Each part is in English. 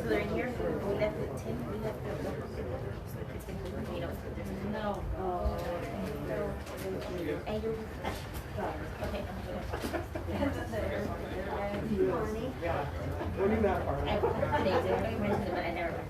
So they're here. We left at 10. We left at 1. No. And you're okay. What do you got, Arlen? I never.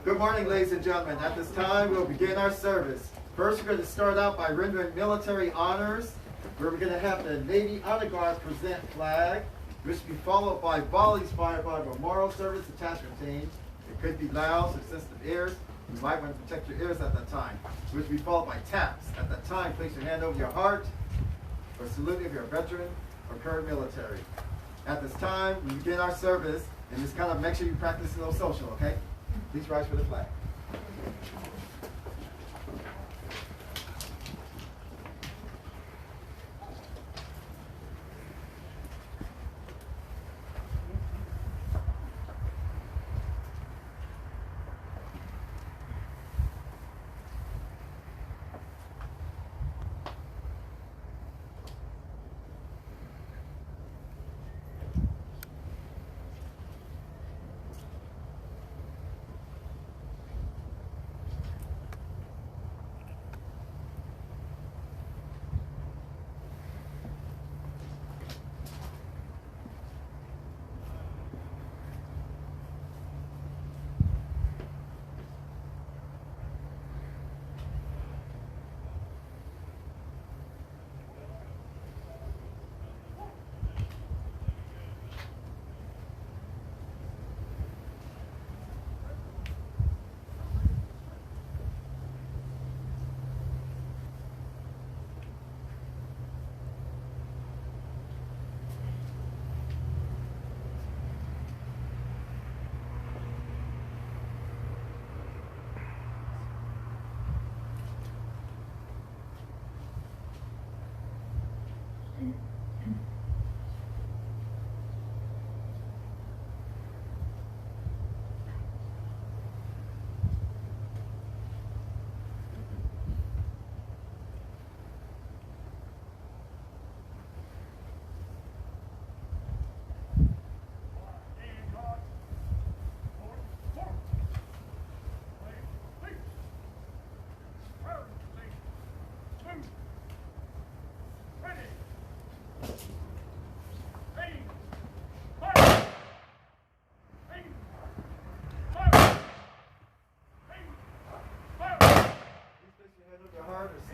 Good morning, ladies and gentlemen. At this time, we'll begin our service. First, we're going to start out by rendering military honors, where we're going to have the Navy Honor Guard present flag, which will be followed by volleys fired by Memorial Service Attachment Team. It could be loud, so sensitive ears. You might want to protect your ears at that time, which will be followed by taps. At that time, place your hand over your heart for saluting if you're a veteran or current military. At this time, we begin our service, and just kind of make sure you practice a little social, okay? Please rise for the flag.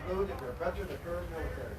Salute if you're a veteran or current military.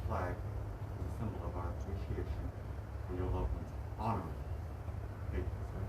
flag as a symbol of our appreciation for your loved ones. Honor faithful service.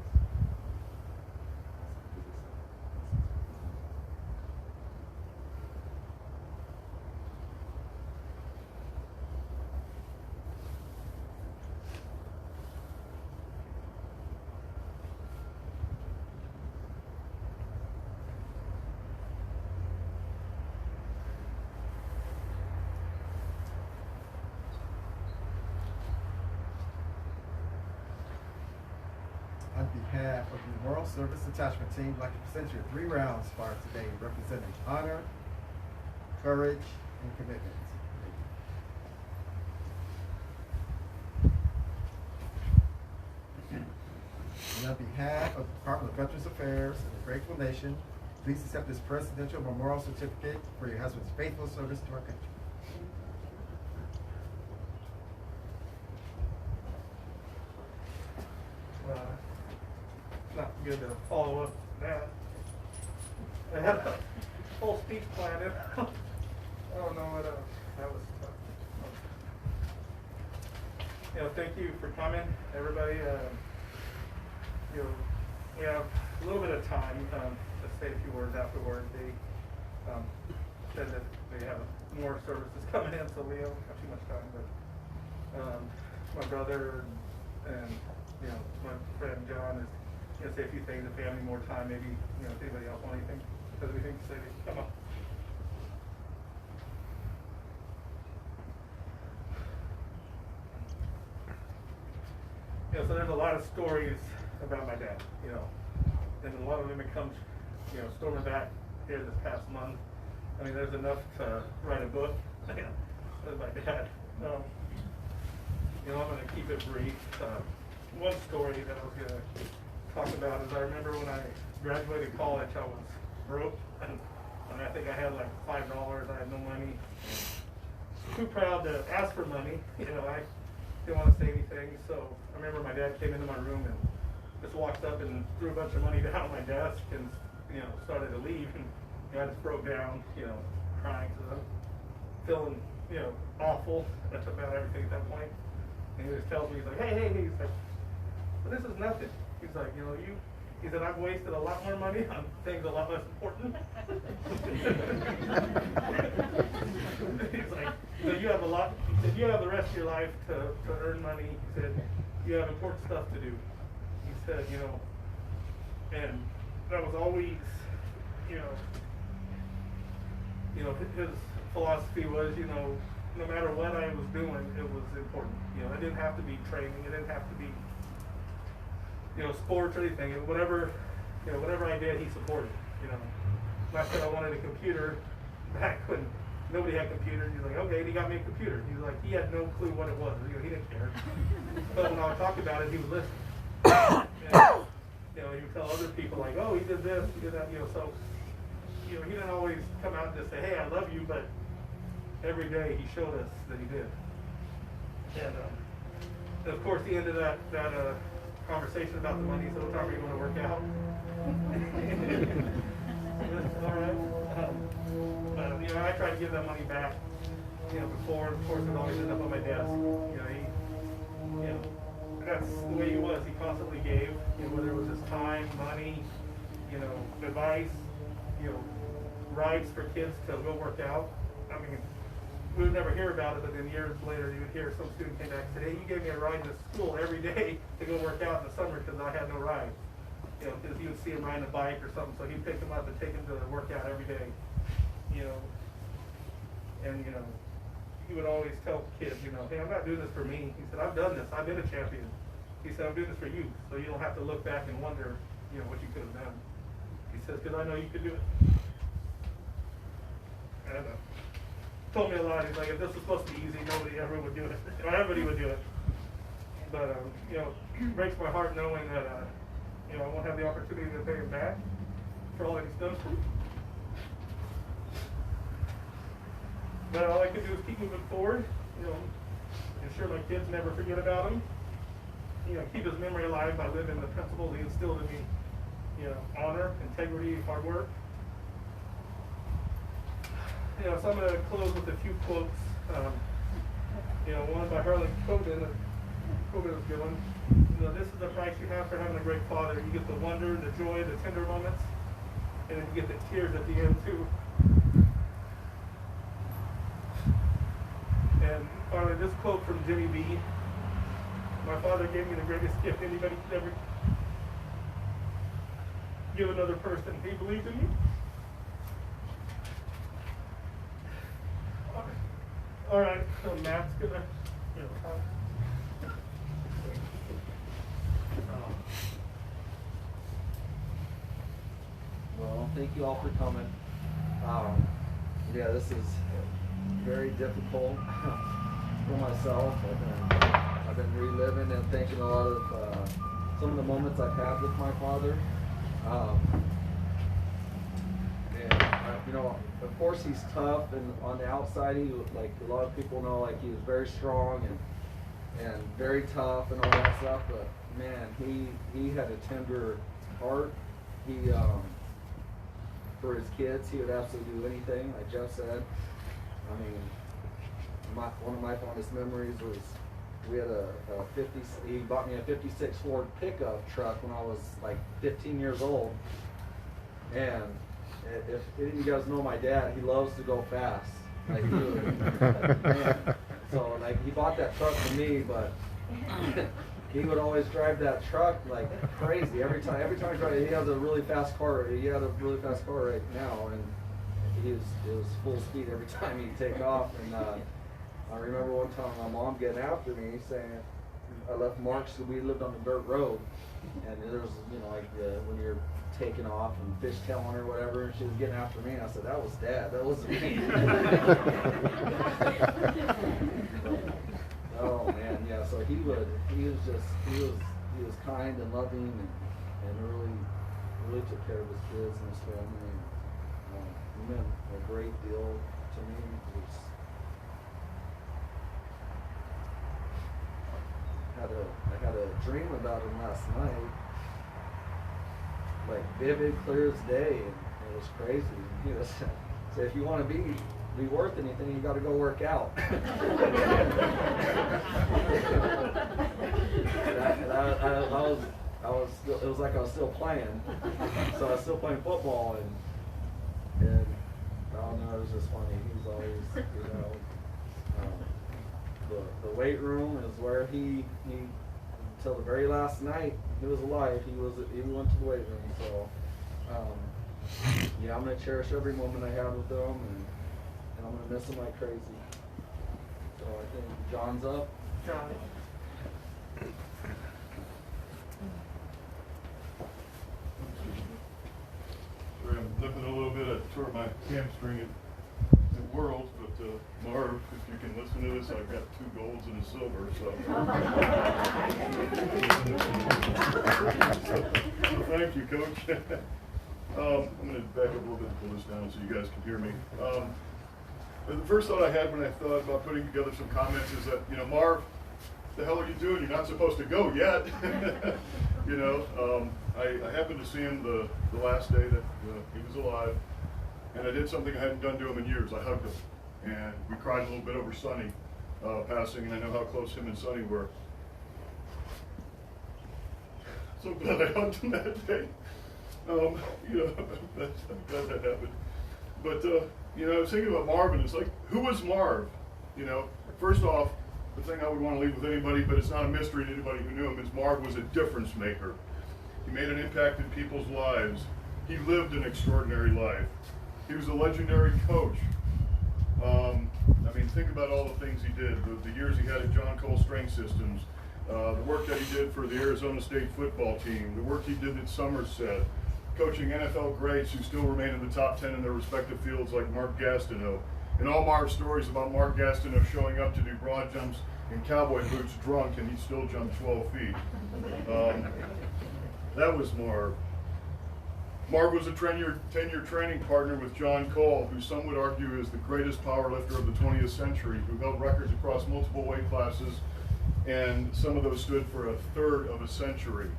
On behalf of the Memorial Service Attachment Team, I'd like to present you 3 rounds for today, representing honor, courage, and commitment. And on behalf of the Department of Veterans Affairs and the Grateful Nation, please accept this Presidential Memorial Certificate for your husband's faithful service to our country. Not good to follow up that. I had a whole speech planned. I don't know what that was. Thank you for coming, everybody. We have a little bit of time to say a few words afterward. They said that they have more services coming in, so we don't have too much time. But my brother and my friend John is going to say a few things. If they have any more time, maybe if anybody else want anything, because we think to say, come on. So there's a lot of stories about my dad, and a lot of them it comes, storming back here this past month. I mean, there's enough to write a book with my dad. I'm going to keep it brief. One story that I was going to talk about is I remember when I graduated college, I was broke, and I think I had like $5. I had no money. Too proud to ask for money. I didn't want to say anything. So I remember my dad came into my room and just walked up and threw a bunch of money down on my desk and started to leave. And I just broke down, crying because I'm feeling awful about everything at that point. And he just tells me, he's like, hey, he's like, well, this is nothing. He's like, he said, I've wasted a lot more money on things a lot less important. He's like, so you have he said, you have the rest of your life to earn money. He said, you have important stuff to do. He said, and that was always, his philosophy was, no matter what I was doing, it was important. It didn't have to be training. It didn't have to be, sports or anything. Whatever I did, he supported. I said I wanted a computer back when nobody had computers. He's like, okay, and he got me a computer. He's like, he had no clue what it was. He didn't care. But when I would talk about it, he would listen. And, he would tell other people like, oh, he did this, he did that. So, he didn't always come out and just say, hey, I love you, but every day he showed us that he did. And of course, he ended that conversation about the money. So what time are you going to work out? All right. But I tried to give that money back. Before, of course, it always ended up on my desk. That's the way he was. He constantly gave. Whether it was his time, money, advice, rides for kids to go work out. I mean, we would never hear about it, but then years later, you would hear some student came back and said, hey, you gave me a ride to school every day to go work out in the summer because I had no ride. Because he would see him riding a bike or something, so he'd pick him up and take him to work out every day. And he would always tell kids, hey, I'm not doing this for me. He said, I've done this. I've been a champion. He said, I'm doing this for you, so you don't have to look back and wonder, what you could have done. He says, because I know you could do it. And told me a lot. He's like, if this was supposed to be easy, nobody ever would do it. Everybody would do it. But, it breaks my heart knowing that, I won't have the opportunity to pay him back for all that he's done for me. But all I can do is keep moving forward, ensure my kids never forget about him, keep his memory alive by living the principles he instilled in me, honor, integrity, hard work. So I'm going to close with a few quotes. You know, one by Harlan Coben was given. You know, this is the price you have for having a great father. You get the wonder, the joy, the tender moments, and then you get the tears at the end too. And finally, this quote from Jimmy B. My father gave me the greatest gift anybody could ever give another person. He believed in me. All right, so Matt's gonna, you know, Well, thank you all for coming. Yeah, this is very difficult for myself. I've been reliving and thinking a lot of some of the moments I've had with my father. You know, of course he's tough, and on the outside he, like a lot of people know, like he was very strong and very tough and all that stuff. But man, he had a tender heart. He for his kids, he would absolutely do anything, like Jeff said. I mean, one of my fondest memories was we had he bought me a 56 Ford pickup truck when I was like 15 years old. And if any of you guys know my dad, he loves to go fast. Like, man. So like he bought that truck for me, but he would always drive that truck like crazy. Every time he drives, he has a really fast car. He had a really fast car right now, and it was full speed every time he'd take off. And I remember one time my mom getting after me, saying I left marks. We lived on the dirt road, and there was, you know, like when you're taking off and fishtailing or whatever, and she was getting after me, and I said, that was Dad, that wasn't me. Oh man, yeah. So he was kind and loving, and really took care of his kids and his family. And, he meant a great deal to me. I had a dream about him last night, like vivid, clear as day, and it was crazy. He was so if you want to be worth anything, you got to go work out. It was like I was still playing, so I was still playing football, and I don't know, it was just funny. He was always, you know, the weight room is where he until the very last night he was alive, he went to the weight room. So yeah, I'm gonna cherish every moment I had with him, and I'm gonna miss him like crazy. So I think John's up. John. Sorry, I'm limping a little bit. I tore my hamstring at Worlds, but Marv, if you can listen to this, I've got 2 golds and a silver. So thank you, Coach. I'm going to back up a little bit and pull this down so you guys can hear me. The first thought I had when I thought about putting together some comments is that, you know, Marv, the hell are you doing? You're not supposed to go yet. You know, I happened to see him the last day that he was alive, and I did something I hadn't done to him in years. I hugged him, and we cried a little bit over Sonny passing, and I know how close him and Sonny were. So glad I hugged him that day. You know, I'm glad that happened. But, you know, I was thinking about Marv, and it's like, who was Marv? You know, first off, the thing I would want to leave with anybody, but it's not a mystery to anybody who knew him, is Marv was a difference maker. He made an impact in people's lives. He lived an extraordinary life. He was a legendary coach. I mean, think about all the things he did, the years he had at John Cole Strength Systems, the work that he did for the Arizona State football team, the work he did at Somerset, coaching NFL greats who still remain in the top 10 in their respective fields like Mark Gastineau. And all Marv's stories about Mark Gastineau showing up to do broad jumps in cowboy boots drunk, and he still jumped 12 feet. That was Marv. Marv was a 10-year training partner with John Cole, who some would argue is the greatest powerlifter of the 20th century, who held records across multiple weight classes, and some of those stood for a third of a century.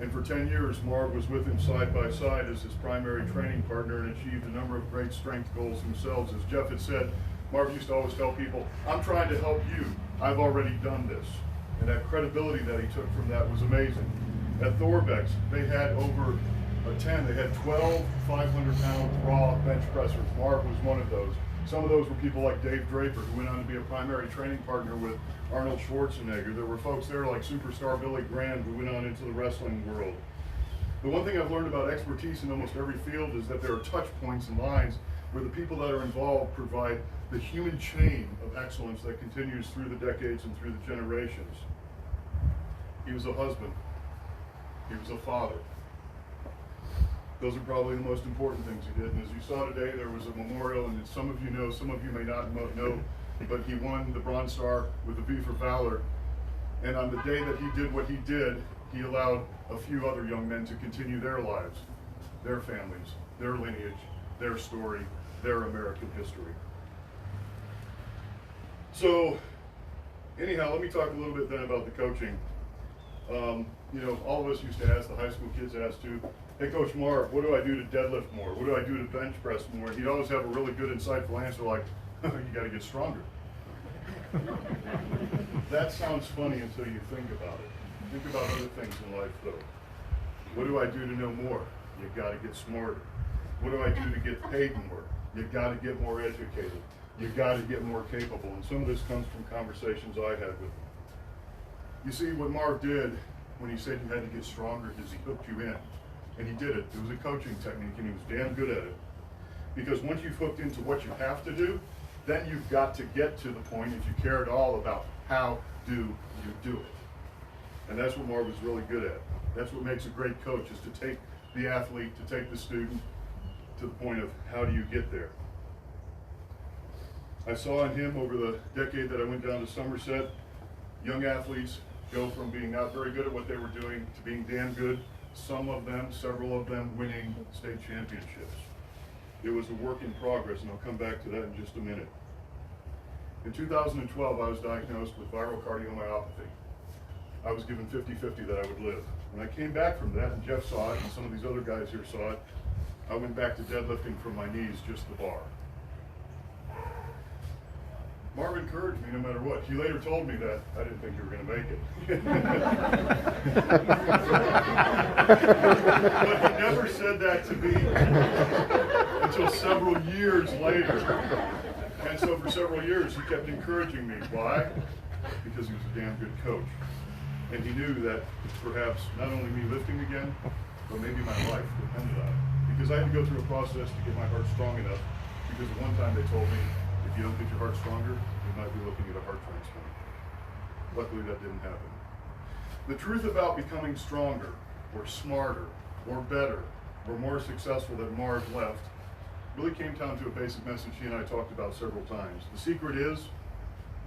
And for 10 years, Marv was with him side by side as his primary training partner and achieved a number of great strength goals themselves. As Jeff had said, Marv used to always tell people, I'm trying to help you. I've already done this. And that credibility that he took from that was amazing. At Thorbeck's, they had over 10, they had 12 500-pound raw bench pressers. Marv was one of those. Some of those were people like Dave Draper, who went on to be a primary training partner with Arnold Schwarzenegger. There were folks there like superstar Billy Graham, who went on into the wrestling world. The one thing I've learned about expertise in almost every field is that there are touch points and lines where the people that are involved provide the human chain of excellence that continues through the decades and through the generations. He was a husband. He was a father. Those are probably the most important things he did. And as you saw today, there was a memorial, and some of you know, some of you may not know, but he won the Bronze Star with a V for Valor. And on the day that he did what he did, he allowed a few other young men to continue their lives, their families, their lineage, their story, their American history. So, anyhow, let me talk a little bit then about the coaching. You know, all of us used to ask, the high school kids asked too, hey, Coach Marv, what do I do to deadlift more? What do I do to bench press more? And he'd always have a really good, insightful answer like, you got to get stronger. That sounds funny until you think about it. Think about other things in life, though. What do I do to know more? You got to get smarter. What do I do to get paid more? You got to get more educated. You got to get more capable. And some of this comes from conversations I had with him. You see, what Marv did when he said you had to get stronger is he hooked you in. And he did it. It was a coaching technique, and he was damn good at it. Because once you've hooked into what you have to do, then you've got to get to the point, if you care at all, about how do you do it. And that's what Marv was really good at. That's what makes a great coach, is to take the athlete, to take the student to the point of how do you get there. I saw in him over the decade that I went down to Somerset, young athletes go from being not very good at what they were doing to being damn good. Some of them, several of them, winning state championships. It was a work in progress, and I'll come back to that in just a minute. In 2012, I was diagnosed with viral cardiomyopathy. I was given 50-50 that I would live. When I came back from that, and Jeff saw it, and some of these other guys here saw it, I went back to deadlifting from my knees, just the bar. Marv encouraged me no matter what. He later told me that I didn't think you were going to make it. But he never said that to me until several years later. And so for several years he kept encouraging me. Why? Because he was a damn good coach. And he knew that perhaps not only me lifting again, but maybe my life depended on it. Because I had to go through a process to get my heart strong enough. Because at one time they told me, if you don't get your heart stronger, you might be looking at a heart transplant. Luckily, that didn't happen. The truth about becoming stronger, or smarter, or better, or more successful than Marv left, really came down to a basic message he and I talked about several times. The secret is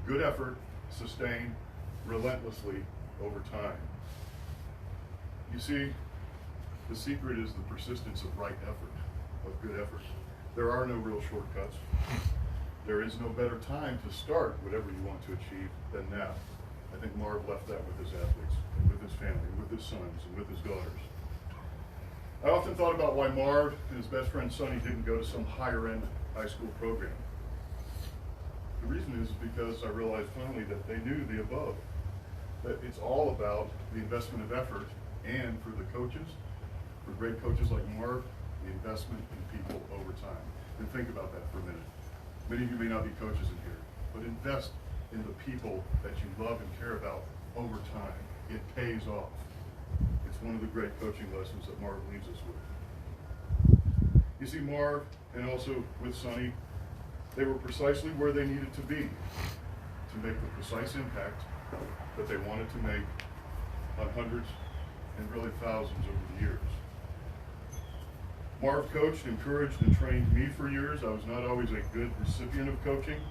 good effort, sustained relentlessly over time. You see, the secret is the persistence of right effort, of good effort. There are no real shortcuts. There is no better time to start whatever you want to achieve than now. I think Marv left that with his athletes, and with his family, and with his sons, and with his daughters. I often thought about why Marv and his best friend Sonny didn't go to some higher-end high school program. The reason is because I realized finally that they knew the above. That it's all about the investment of effort, and for the coaches, for great coaches like Marv, the investment in people over time. And think about that for a minute. Many of you may not be coaches in here, but invest in the people that you love and care about over time. It pays off. It's one of the great coaching lessons that Marv leaves us with. You see, Marv, and also with Sonny, they were precisely where they needed to be to make the precise impact that they wanted to make on hundreds and really thousands over the years. Marv coached, encouraged, and trained me for years. I was not always a good recipient of coaching.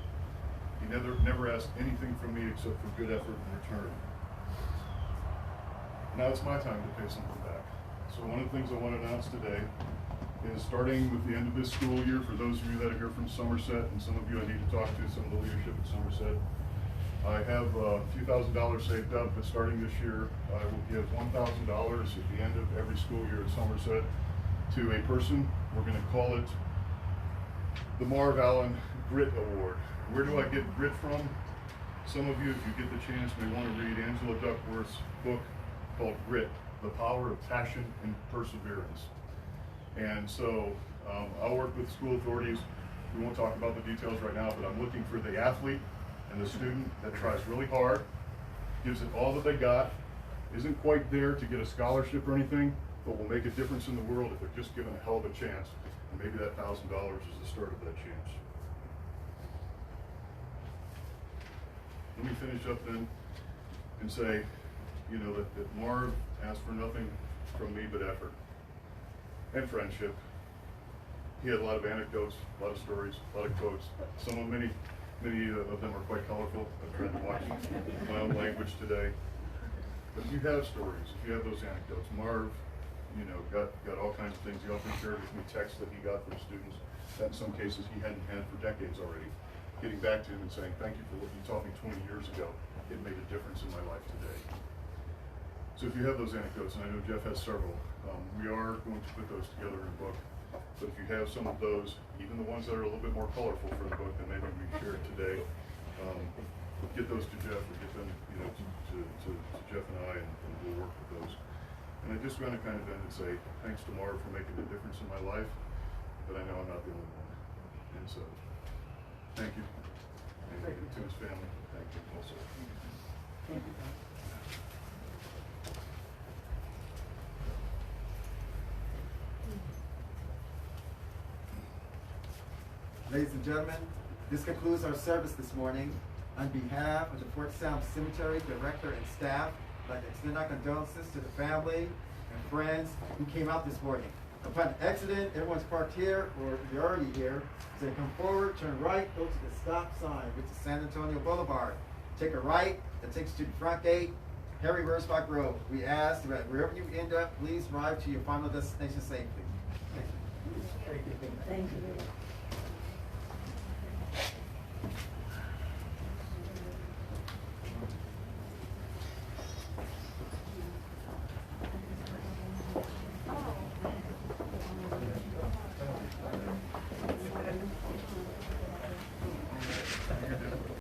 He never asked anything from me except for good effort in return. Now it's my time to pay something back. So one of the things I want to announce today is, starting with the end of this school year, for those of you that are here from Somerset, and some of you I need to talk to, some of the leadership at Somerset, I have a few $1,000s saved up, but starting this year, I will give $1,000 at the end of every school year at Somerset to a person. We're going to call it the Marv Allen Grit Award. Where do I get grit from? Some of you, if you get the chance, may want to read Angela Duckworth's book called Grit, The Power of Passion and Perseverance. And so I'll work with school authorities. We won't talk about the details right now, but I'm looking for the athlete and the student that tries really hard, gives it all that they got, isn't quite there to get a scholarship or anything, but will make a difference in the world if they're just given a hell of a chance. And maybe that $1,000 is the start of that chance. Let me finish up then and say, you know, that Marv asked for nothing from me but effort and friendship. He had a lot of anecdotes, a lot of stories, a lot of quotes. Many of them are quite colorful. I've tried to watch my own language today. But if you have stories, if you have those anecdotes, Marv, you know, got all kinds of things. He often shared with me texts that he got from students that in some cases he hadn't had for decades already. Getting back to him and saying, thank you for what you taught me 20 years ago. It made a difference in my life today. So if you have those anecdotes, and I know Jeff has several, we are going to put those together in a book. But if you have some of those, even the ones that are a little bit more colorful for the book than maybe we shared today, get those to Jeff, or get them, you know, to Jeff and I, and we'll work with those. And I just want to kind of end and say, thanks to Marv for making a difference in my life, but I know I'm not the only one. And so, thank you. And to his family, thank you also. Ladies and gentlemen, this concludes our service this morning. On behalf of the Fort Salem Cemetery Director and staff, I'd like to extend our condolences to the family and friends who came out this morning. Upon exiting, everyone's parked here, or if you're already here, so come forward, turn right, go to the stop sign, which is San Antonio Boulevard. Take a right, that takes you to the front gate, Harry Wurzbach Road. We ask that wherever you end up, please arrive to your final destination safely. Thank you. Thank you.